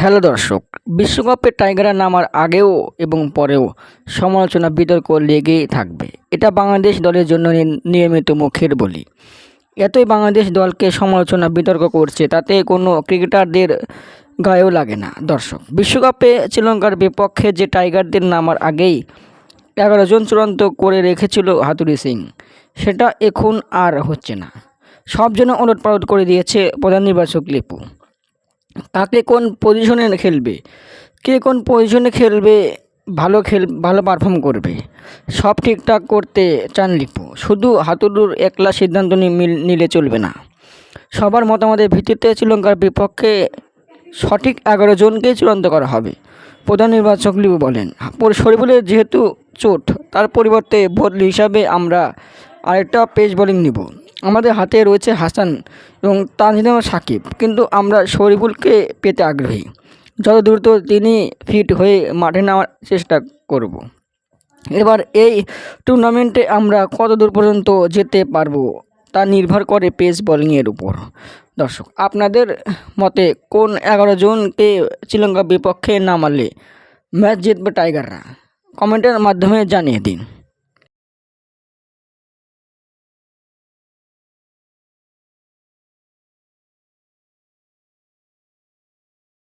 Hello দর্শক, বিশ্বকাপে টাইগাররা নামার আগেও এবং পরেও সমালোচনা বিতর্ক লেগেই থাকবে। এটা বাংলাদেশ দলের জন্য নিয়মিত মুখের বলি। এতই বাংলাদেশ দলকে সমালোচনা বিতর্ক করছে, তাতে কোনো ক্রিকেটারদের গায়েও লাগে না। দর্শক, বিশ্বকাপে শ্রীলঙ্কার বিপক্ষে যে টাইগারদের নামার আগেই 11 জন চূড়ান্ত করে রেখেছিল হাথুরু সিং, সেটা এখন আর হচ্ছে না। সব যেন ওলটপালট করে দিয়েছে প্রধান নির্বাচক লিপু। কাকে কোন পজিশনে খেলবে, কে কোন পজিশনে খেলবে, ভালো পারফর্ম করবে, সব ঠিকঠাক করতে চান লিপু। শুধু হাতুড়ুর একলা সিদ্ধান্ত নিলে চলবে না। সবার মতামতের ভিত্তিতে শ্রীলঙ্কার বিপক্ষে সঠিক 11 জনকেই চূড়ান্ত করা হবে, প্রধান নির্বাচক লিপু বলেন। শরীফুলের যেহেতু চোট, তার পরিবর্তে বদলি হিসাবে আমরা আরেকটা পেস বোলিং নিব। আমাদের হাতে রয়েছে হাসান এবং তানজিদ সাকিব, কিন্তু আমরা শরীফুলকে পেতে আগ্রহী। যত দ্রুত তিনি ফিট হয়ে মাঠে নামার চেষ্টা করব। এবার এই টুর্নামেন্টে আমরা কত দূর পর্যন্ত যেতে পারবো তা নির্ভর করে পেস বোলিংয়ের উপর। দর্শক, আপনাদের মতে কোন 11 জনকে শ্রীলঙ্কার বিপক্ষে নামালে ম্যাচ জিতবে টাইগাররা? কমেন্টের মাধ্যমে জানিয়ে দিন।